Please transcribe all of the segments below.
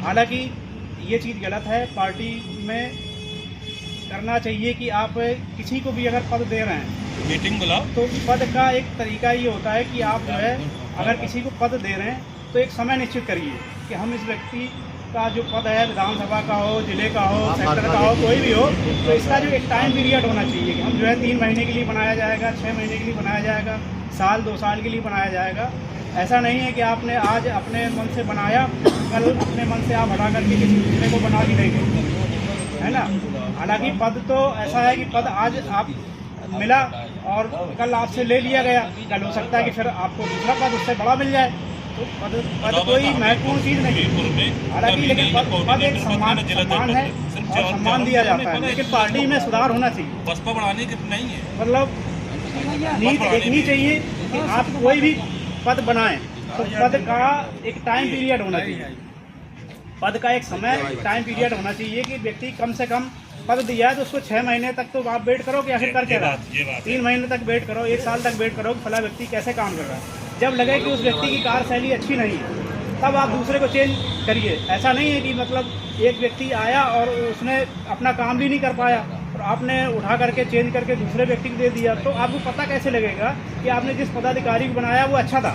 हालांकि ये चीज़ गलत है। पार्टी में करना चाहिए कि आप किसी को भी अगर पद दे रहे हैं मीटिंग बुलाओ, तो पद का एक तरीका ये होता है कि आप जो है अगर किसी को पद दे रहे हैं तो एक समय निश्चित करिए कि हम इस व्यक्ति का जो पद है, विधानसभा का हो, जिले का हो, सेक्टर का हो, कोई भी हो, तो इसका जो एक टाइम पीरियड होना चाहिए कि हम जो है 3 महीने के लिए बनाया जाएगा, 6 महीने के लिए बनाया जाएगा, साल 2 साल के लिए बनाया जाएगा। ऐसा नहीं है कि आपने आज अपने मन से बनाया, कल अपने मन से आप हटा करके किसी दूसरे को बना भी देंगे, है ना। हालांकि पद तो ऐसा है कि पद आज आप मिला और कल आपसे ले लिया गया, कल हो सकता है कि फिर आपको दूसरा पद उससे बड़ा मिल जाए। तो पद कोई महत्वपूर्ण चीज़ नहीं है। हालांकि लेकिन पद एक सम्मान है और सम्मान दिया जाता है, लेकिन पार्टी में सुधार होना चाहिए। बसपा बढ़ाने की नहीं है, मतलब नीति देखनी चाहिए कि आप कोई भी पद बनाएं तो पद का एक टाइम पीरियड होना चाहिए। पद का एक समय टाइम पीरियड होना चाहिए कि व्यक्ति कम से कम पद दिया है तो उसको 6 महीने तक तो आप वेट करो कि आखिर कर क्या रहा है, 3 महीने तक वेट करो, 1 साल तक वेट करो कि फला व्यक्ति कैसे काम कर रहा है। जब लगे कि उस व्यक्ति की कार्यशैली अच्छी नहीं है तब आप दूसरे को चेंज करिए। ऐसा नहीं है कि मतलब एक व्यक्ति आया और उसने अपना काम भी नहीं कर पाया और आपने उठा करके चेंज करके दूसरे व्यक्ति को दे दिया, तो आपको पता कैसे लगेगा कि आपने जिस पदाधिकारी को बनाया वो अच्छा था,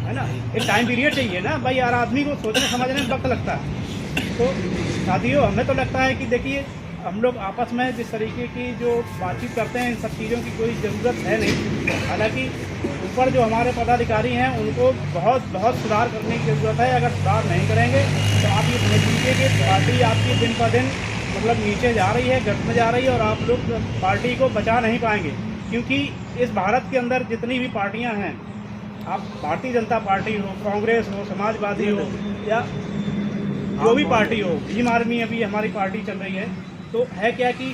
है ना। एक टाइम पीरियड चाहिए ना भाई यार, आदमी को सोचने समझने में वक्त लगता है। तो साथियों, हमें तो लगता है कि देखिए हम लोग आपस में जिस तरीके की जो बातचीत करते हैं इन सब चीज़ों की कोई ज़रूरत है नहीं। हालांकि ऊपर जो हमारे पदाधिकारी हैं उनको बहुत सुधार करने की ज़रूरत है। अगर सुधार नहीं करेंगे तो आप ये समझ लीजिए कि पार्टी आपकी दिन ब दिन मतलब नीचे जा रही है, घटने जा रही है और आप लोग पार्टी को बचा नहीं पाएंगे। क्योंकि इस भारत के अंदर जितनी भी पार्टियाँ हैं, आप भारतीय जनता पार्टी हो, कांग्रेस हो, समाजवादी हो या जो भी पार्टी हो, भीम आर्मी अभी हमारी पार्टी चल रही है, तो है क्या कि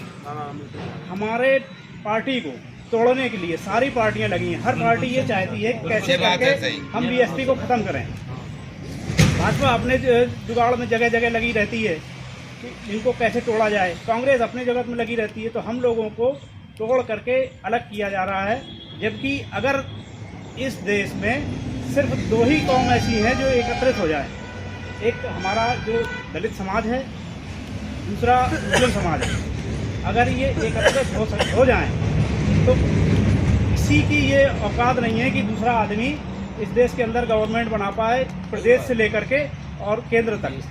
हमारे पार्टी को तोड़ने के लिए सारी पार्टियां लगी हैं। हर पार्टी ये चाहती है कैसे करके हम बीएसपी को ख़त्म करें। भाजपा अपने जुगाड़ में जगह जगह लगी रहती है कि इनको कैसे तोड़ा जाए, कांग्रेस अपने जगत में लगी रहती है। तो हम लोगों को तोड़ करके अलग किया जा रहा है, जबकि अगर इस देश में सिर्फ 2 ही कौम ऐसी हैं जो एकत्रित हो जाए। एक हमारा जो दलित समाज है, दूसरा मुस्लिम समाज है। अगर ये एकत्रित हो जाएं तो किसी की ये औकात नहीं है कि दूसरा आदमी इस देश के अंदर गवर्नमेंट बना पाए, प्रदेश से लेकर के और केंद्र तक।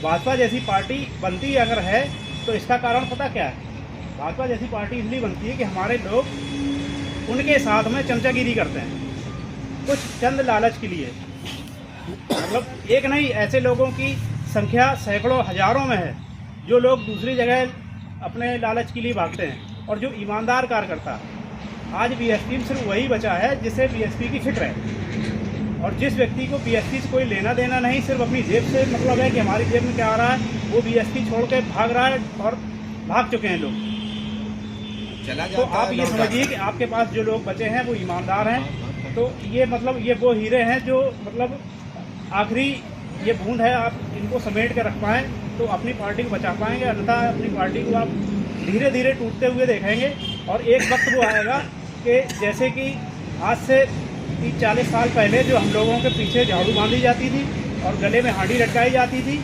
भाजपा जैसी पार्टी बनती अगर है तो इसका कारण पता क्या है? भाजपा जैसी पार्टी इसलिए बनती है कि हमारे लोग उनके साथ में चमचागिरी करते हैं कुछ चंद लालच के लिए। मतलब एक नहीं, ऐसे लोगों की संख्या सैकड़ों हजारों में है जो लोग दूसरी जगह अपने लालच के लिए भागते हैं। और जो ईमानदार कार्यकर्ता, आज बीएसपी में सिर्फ वही बचा है जिसे बीएसपी की फिक्र है। और जिस व्यक्ति को बीएसपी से कोई लेना देना नहीं, सिर्फ अपनी जेब से मतलब है कि हमारी जेब में क्या आ रहा है, वो बीएसपी छोड़ के भाग रहा है और भाग चुके हैं लोग। तो आप ये समझिए कि आपके पास जो लोग बचे हैं वो ईमानदार हैं। तो ये मतलब ये वो हीरे हैं जो मतलब आखिरी ये बूंद है, आप इनको समेट के रख पाएँ तो अपनी पार्टी को बचा पाएंगे। अन्यथा अपनी पार्टी को आप धीरे धीरे टूटते हुए देखेंगे। और एक वक्त वो आएगा कि जैसे कि आज से 30-40 साल पहले जो हम लोगों के पीछे झाड़ू बांधी जाती थी और गले में हांडी लटकाई जाती थी,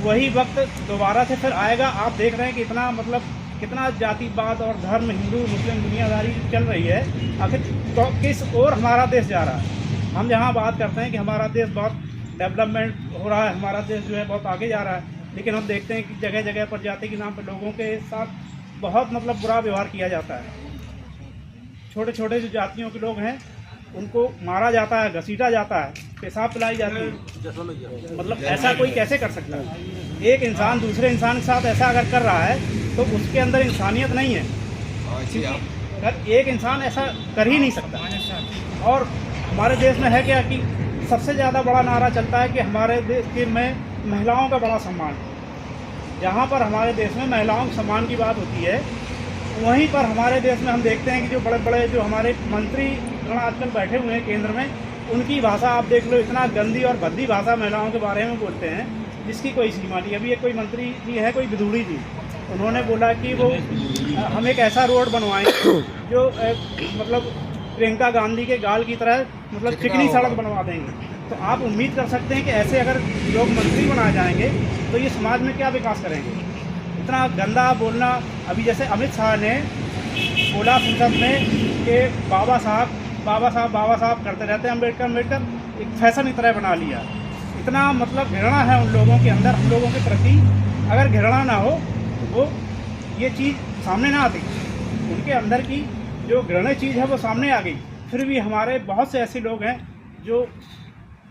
वही वक्त दोबारा से फिर आएगा। आप देख रहे हैं कि इतना मतलब कितना जातिवाद और धर्म, हिंदू मुस्लिम दुनियादारी चल रही है। आखिर तो किस ओर हमारा देश जा रहा है? हम जहाँ बात करते हैं कि हमारा देश बहुत डेवलपमेंट हो रहा है, हमारा देश जो है बहुत आगे जा रहा है, लेकिन हम देखते हैं कि जगह जगह पर जाति के नाम पर लोगों के साथ बहुत मतलब बुरा व्यवहार किया जाता है। छोटे छोटे जो जातियों के लोग हैं उनको मारा जाता है, घसीटा जाता है, पेशाब पिलाई जाती है। मतलब ऐसा कोई कैसे कर सकता है? एक इंसान दूसरे इंसान के साथ ऐसा अगर कर रहा है तो उसके अंदर इंसानियत नहीं है। अगर एक इंसान ऐसा कर ही नहीं सकता। और हमारे देश में है क्या कि सबसे ज़्यादा बड़ा नारा चलता है कि हमारे देश में महिलाओं का बड़ा सम्मान। जहाँ पर हमारे देश में महिलाओं के सम्मान की बात होती है, वहीं पर हमारे देश में हम देखते हैं कि जो बड़े बड़े जो हमारे मंत्री आजकल बैठे हुए हैं केंद्र में, उनकी भाषा आप देख लो, इतना गंदी और भद्दी भाषा महिलाओं के बारे में बोलते हैं जिसकी कोई सीमा नहीं। अभी एक कोई मंत्री जी है, कोई विधुड़ी जी, उन्होंने बोला कि वो हम एक ऐसा रोड बनवाएंगे जो मतलब प्रियंका गांधी के गाल की तरह मतलब चिकनी सड़क बनवा देंगे। तो आप उम्मीद कर सकते हैं कि ऐसे अगर लोग मंत्री बनाए जाएंगे तो ये समाज में क्या विकास करेंगे। इतना गंदा बोलना, अभी जैसे अमित शाह ने बोला संसद में कि बाबा साहब करते रहते हैं, अम्बेडकर एक फैशन की तरह बना लिया। इतना मतलब घृणा है उन लोगों के अंदर, हम लोगों के प्रति। अगर घृणा ना हो तो वो ये चीज़ सामने ना आती। उनके अंदर की जो घृणा चीज़ है वो सामने आ गई। फिर भी हमारे बहुत से ऐसे लोग हैं जो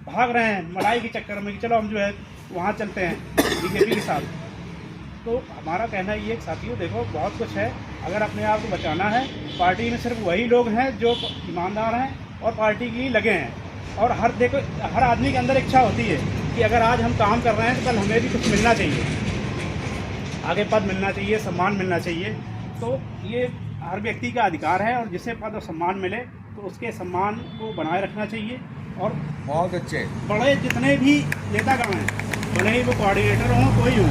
भाग रहे हैं मलाई के चक्कर में कि चलो हम जो है वहाँ चलते हैं बीजेपी के साथ। तो हमारा कहना ये है साथियों, देखो बहुत कुछ है, अगर अपने आप को बचाना है, पार्टी में सिर्फ वही लोग हैं जो ईमानदार हैं और पार्टी के लिए लगे हैं। और हर आदमी के अंदर इच्छा होती है कि अगर आज हम काम कर रहे हैं तो कल हमें भी कुछ मिलना चाहिए, आगे पद मिलना चाहिए, सम्मान मिलना चाहिए। तो ये हर व्यक्ति का अधिकार है और जिसे पद और सम्मान मिले तो उसके सम्मान को बनाए रखना चाहिए। और बहुत अच्छे बड़े जितने भी नेतागण हैं, भले ही वो कोऑर्डिनेटर हों कोई हो,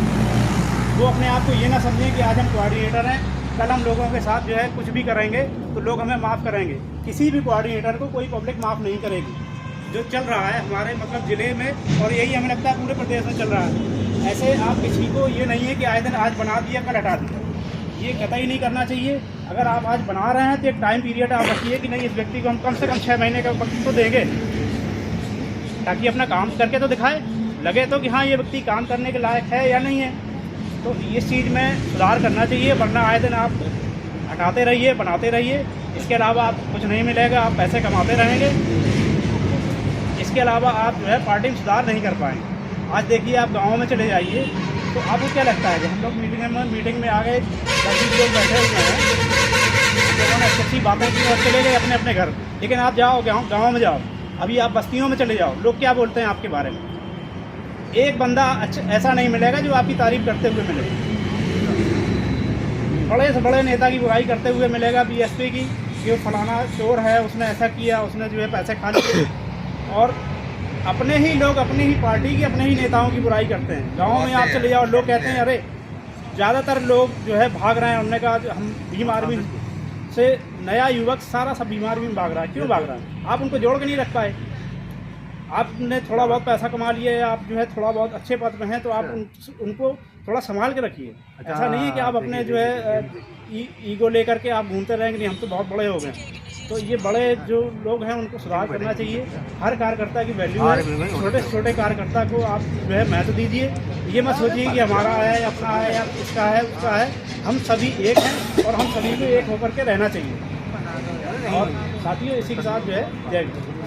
वो अपने आप को ये ना समझें कि आज हम कोऑर्डिनेटर हैं, कल हम लोगों के साथ जो है कुछ भी करेंगे तो लोग हमें माफ़ करेंगे। किसी भी कोऑर्डिनेटर को कोई पब्लिक माफ़ नहीं करेगी। जो चल रहा है हमारे मतलब ज़िले में, और यही हमें लगता है पूरे प्रदेश में चल रहा है, ऐसे आप किसी को ये नहीं है कि आए दिन आज बना दिया कल हटा दिया, ये कतई नहीं करना चाहिए। अगर आप आज बना रहे हैं तो एक टाइम पीरियड आप रखिए कि नहीं, इस व्यक्ति को हम कम से कम 6 महीने का वक्त तो देंगे ताकि अपना काम करके तो दिखाए, लगे तो कि हाँ ये व्यक्ति काम करने के लायक है या नहीं है। तो इस चीज़ में सुधार करना चाहिए, वरना आए दिन आप हटाते रहिए, बनाते रहिए, इसके अलावा आप कुछ नहीं मिलेगा, आप पैसे कमाते रहेंगे, इसके अलावा आप जो है पार्टी में सुधार नहीं कर पाएंगे। आज देखिए आप गाँव में चले जाइए तो आपको क्या लगता है कि हम लोग मीटिंग में आ गए, 10-20 लोग बैठे हुए हैं, लोगों ने अच्छी बातें की और चले गए अपने अपने घर। लेकिन आप जाओ गाँव में जाओ, अभी आप बस्तियों में चले जाओ, लोग क्या बोलते हैं आपके बारे में। एक बंदा अच्छा ऐसा नहीं मिलेगा जो आपकी तारीफ करते हुए मिलेगा। बड़े से बड़े नेता की बुराई करते हुए मिलेगा, बीएसपी की, कि वो फलाना चोर है, उसने ऐसा किया, उसने जो है पैसे खा लिए। और अपने ही लोग अपनी ही पार्टी की, अपने ही नेताओं की बुराई करते हैं। गाँव में आप चले जाओ, लोग कहते हैं अरे ज़्यादातर लोग जो है भाग रहे हैं, उन्होंने कहा हम भीम आर्मी से नया युवक सारा सब भीम आर्मी में भाग रहा है। क्यों भाग रहा है? आप उनको जोड़ के नहीं रख पाए। आपने थोड़ा बहुत पैसा कमा लिया, आप जो है थोड़ा बहुत अच्छे पद में हैं, तो आप उनको थोड़ा संभाल के रखिए। ऐसा नहीं है कि आप अपने जो है ईगो लेकर के आप घूमते रहेंगे, नहीं हम तो बहुत बड़े हो गए। तो ये बड़े जो लोग हैं उनको सुधार करना चाहिए। हर कार्यकर्ता की वैल्यू है, छोटे से छोटे कार्यकर्ता को आप जो है महत्व दीजिए। ये मत सोचिए कि हमारा है, अपना है, या इसका है, उसका है। हम सभी एक हैं और हम सभी को एक होकर के रहना चाहिए। और साथियों इसी के साथ जो है जय हिंद।